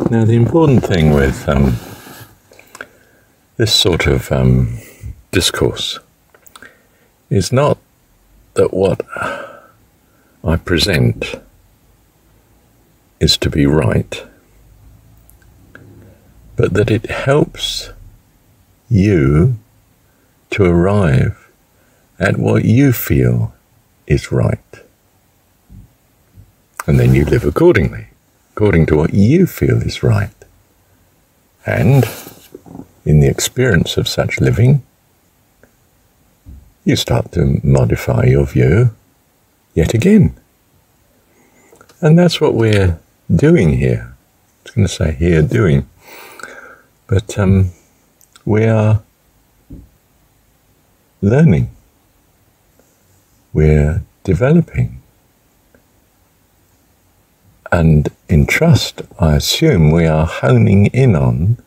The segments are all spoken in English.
Now, the important thing with this sort of discourse is not that what I present is to be right, but that it helps you to arrive at what you feel is right. And then you live accordingly, according to what you feel is right. And in the experience of such living, you start to modify your view yet again. And that's what we're doing here. I was going to say here doing, but we are learning. We're developing. And in trust, I assume we are honing in on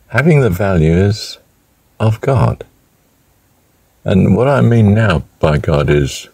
having the values of God. And what I mean now by God is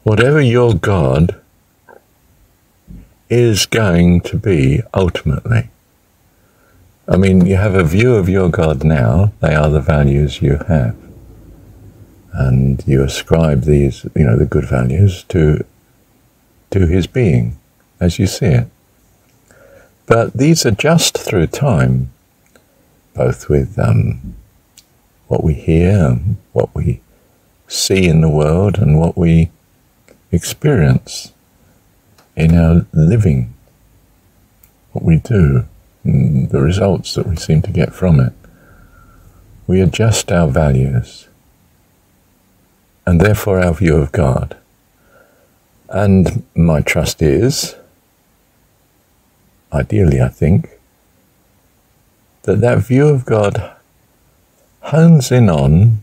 whatever your God is going to be ultimately. I mean, you have a view of your God now, they are the values you have. And you ascribe these, the good values to his being as you see it. But these adjust through time, both with what we hear, and what we see in the world, and what we experience in our living, what we do, and the results that we seem to get from it. We adjust our values, and therefore our view of God. And my trust is, ideally I think, that view of God hones in on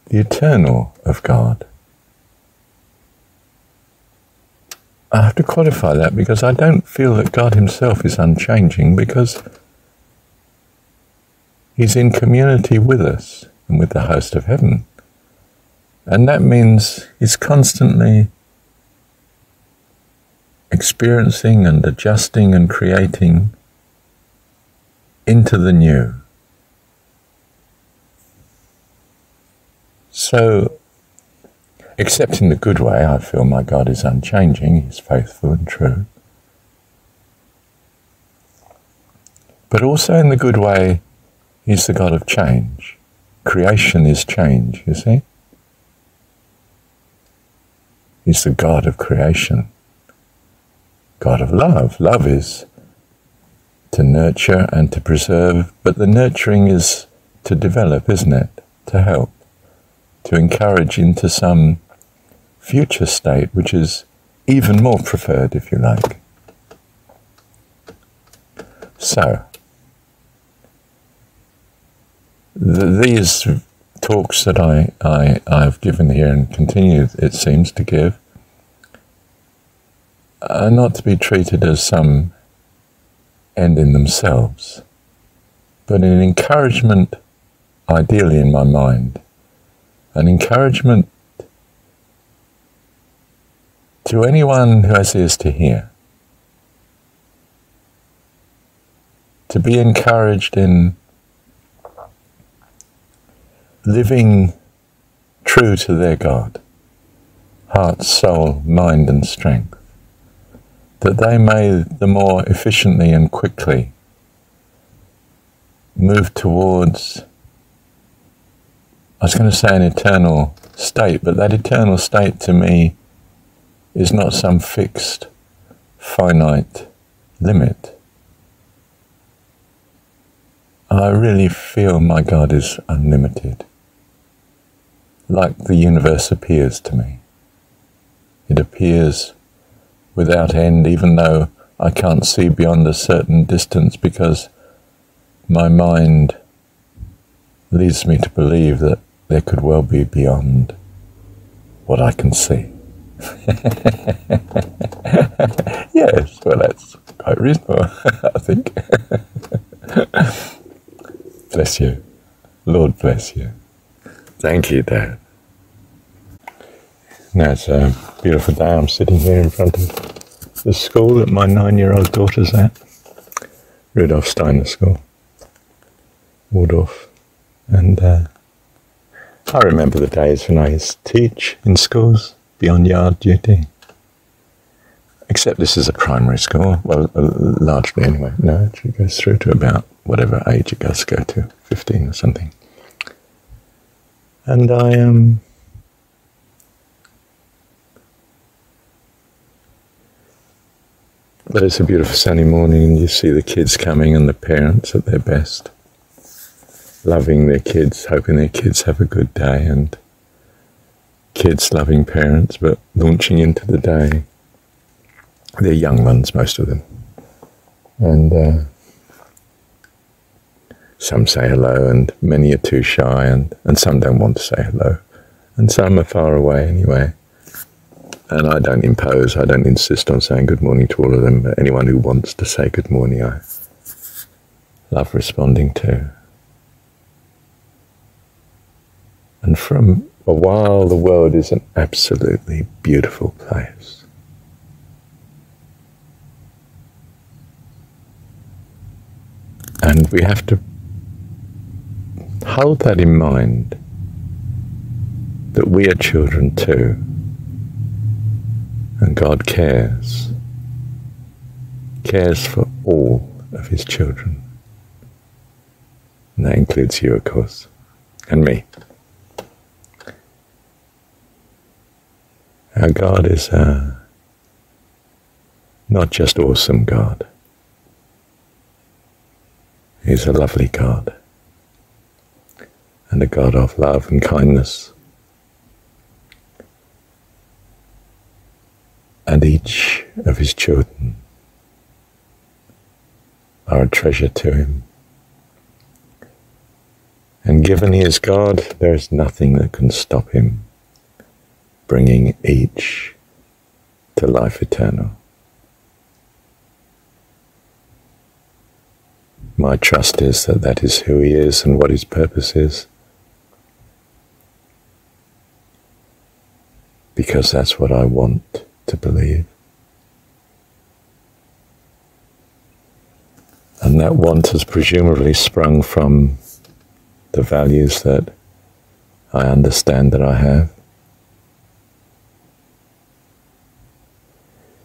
the eternal of God. I have to qualify that because I don't feel that God himself is unchanging, because he's in community with us and with the host of heaven. And that means he's constantly experiencing and adjusting and creating into the new. So, except in the good way, I feel my God is unchanging, he's faithful and true. But also in the good way, he's the God of change. Creation is change, you see? He's the God of creation. God of love. Love is to nurture and to preserve, but the nurturing is to develop, isn't it? To help, to encourage into some future state which is even more preferred, if you like. So, these talks that I've given here and continue, it seems, to give, are not to be treated as some end in themselves, but an encouragement, ideally in my mind, an encouragement to anyone who has ears to hear, to be encouraged in living true to their God, heart, soul, mind and strength, that they may the more efficiently and quickly move towards, I was going to say an eternal state, but that eternal state to me is not some fixed, finite limit. I really feel my God is unlimited, like the universe appears to me. It appears without end, even though I can't see beyond a certain distance, because my mind leads me to believe that there could well be beyond what I can see. Yes, well, that's quite reasonable, I think. Bless you. Lord bless you. Thank you, Dad. Now it's a beautiful day. I'm sitting here in front of the school that my 9-year-old daughter's at, Rudolf Steiner School, Waldorf. And I remember the days when I used to teach in schools beyond yard duty. Except this is a primary school, well, largely anyway. No, it actually goes through to about whatever age it does go to, 15 or something. And but it's a beautiful sunny morning and you see the kids coming and the parents at their best, loving their kids, hoping their kids have a good day, and kids loving parents but launching into the day. They're young ones, most of them. And some say hello, and many are too shy, and some don't want to say hello. And some are far away anyway. And I don't impose, I don't insist on saying good morning to all of them, but anyone who wants to say good morning, I love responding to. And from a while, the world is an absolutely beautiful place. And we have to hold that in mind, that we are children too, and God cares for all of his children. And that includes you, of course, and me. Our God is not just awesome God. He's a lovely God, and a God of love and kindness. And each of his children are a treasure to him. And given he is God, there is nothing that can stop him bringing each to life eternal. My trust is that that is who he is and what his purpose is, because that's what I want to believe. And that want has presumably sprung from the values that I understand that I have.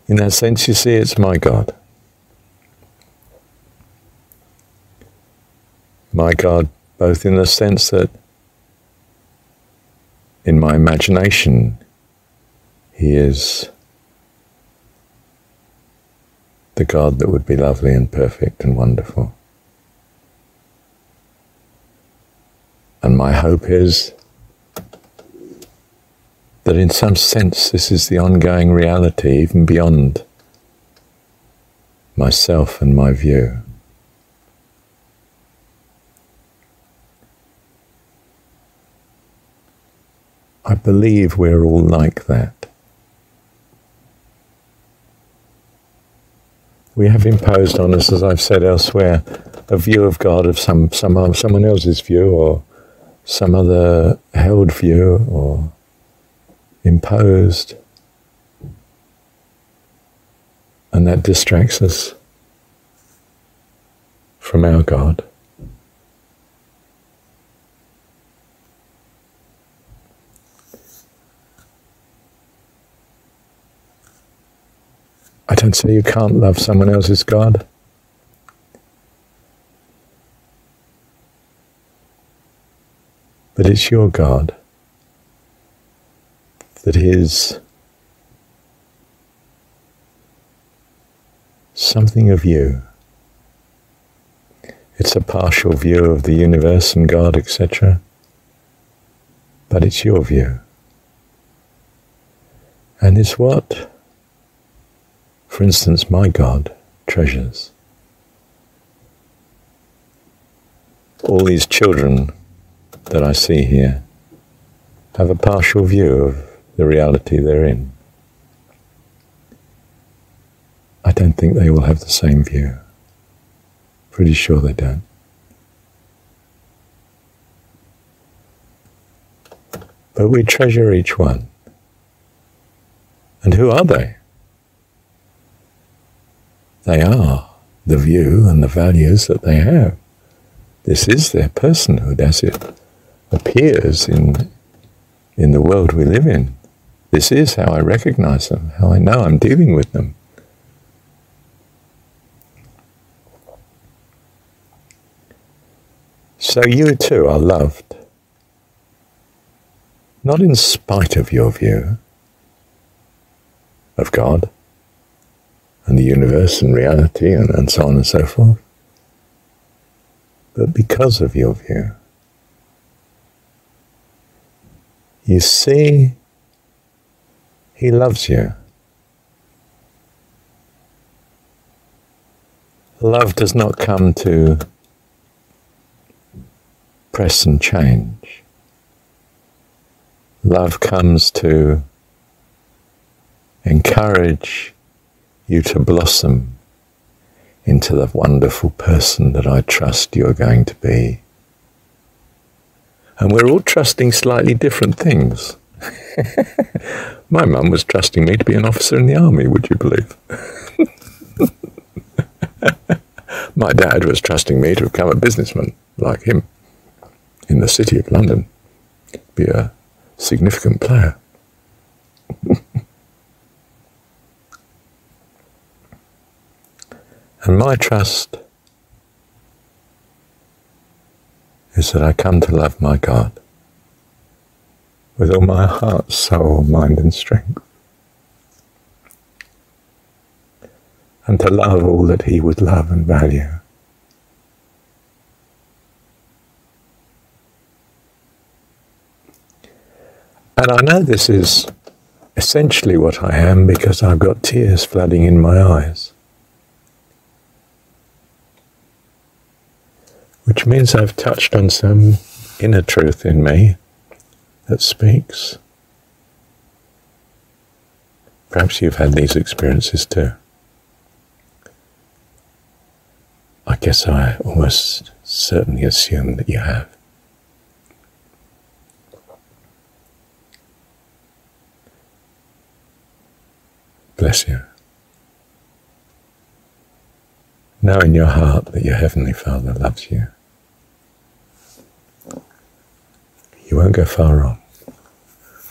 In that sense, you see, it's my God. My God, both in the sense that in my imagination, he is the God that would be lovely and perfect and wonderful. And my hope is that in some sense this is the ongoing reality, even beyond myself and my view. I believe we're all like that. We have imposed on us, as I've said elsewhere, a view of God of someone else's view, or some other held view, or imposed. And that distracts us from our God. I don't say you can't love someone else's God. But it's your God that is something of you. It's a partial view of the universe and God, etc. But it's your view. And it's what, for instance, my God treasures. All these children that I see here have a partial view of the reality they're in. I don't think they will have the same view. Pretty sure they don't. But we treasure each one. And who are they? They are the view and the values that they have. This is their personhood as it appears in the world we live in. This is how I recognize them, how I know I'm dealing with them. So you too are loved, not in spite of your view of God and the universe and reality and so on and so forth, but because of your view. You see, He loves you. Love does not come to press and change. Love comes to encourage you to blossom into the wonderful person that I trust you're going to be. And we're all trusting slightly different things. My mum was trusting me to be an officer in the army, would you believe? My dad was trusting me to become a businessman like him in the city of London, be a significant player. And my trust is that I come to love my God with all my heart, soul, mind and strength, and to love all that He would love and value. And I know this is essentially what I am because I've got tears flooding in my eyes. Which means I've touched on some inner truth in me that speaks. Perhaps you've had these experiences too. I guess I almost certainly assume that you have. Bless you. Know in your heart that your Heavenly Father loves you. You won't go far wrong.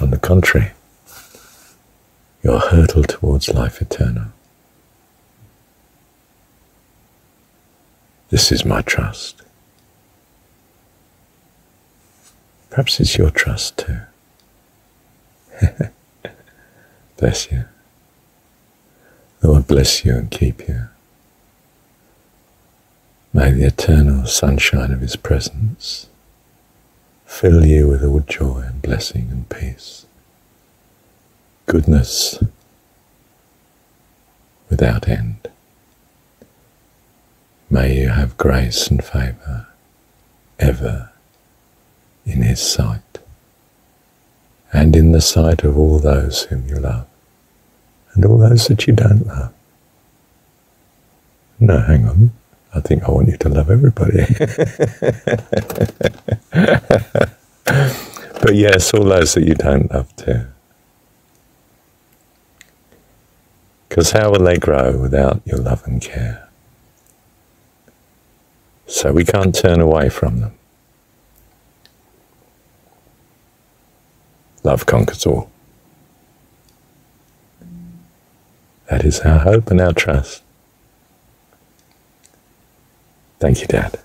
On the contrary, you'll hurtle towards life eternal. This is my trust. Perhaps it's your trust too. Bless you. Lord bless you and keep you. May the eternal sunshine of His presence fill you with all joy and blessing and peace, goodness without end. May you have grace and favour ever in His sight and in the sight of all those whom you love and all those that you don't love. No, hang on. I think I want you to love everybody. But yes, all those that you don't love too. Because how will they grow without your love and care? So we can't turn away from them. Love conquers all. That is our hope and our trust. Thank you, Dad.